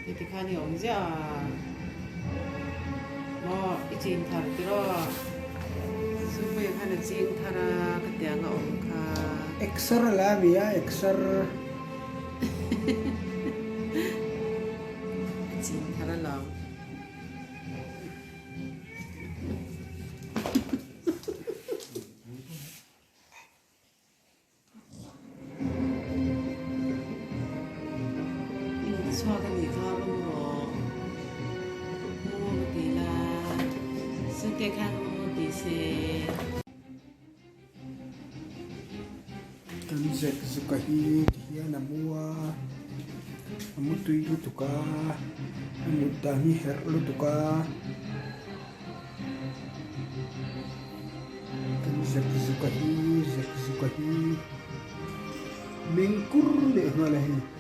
Jadi kan ya aja, mau izin tartiro, supaya kan izin tara ketika omka, Ekser lah ya, ekser. izin tara lang. Ini suakan di kamar mau bilang, setekan mau dise. Kan zek zukahi dia namua. Amu tu itu tuka. Amu tani her lu tuka. Kan zek zukahi. Mengkur deh malah ini.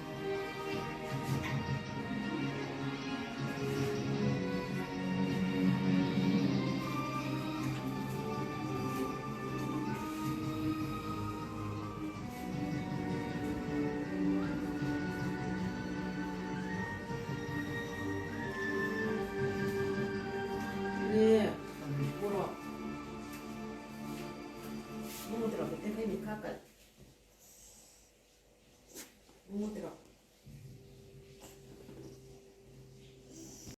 네, 뭐라? 뭐 들어? 그때 뱀이 가까. 뭐 들어?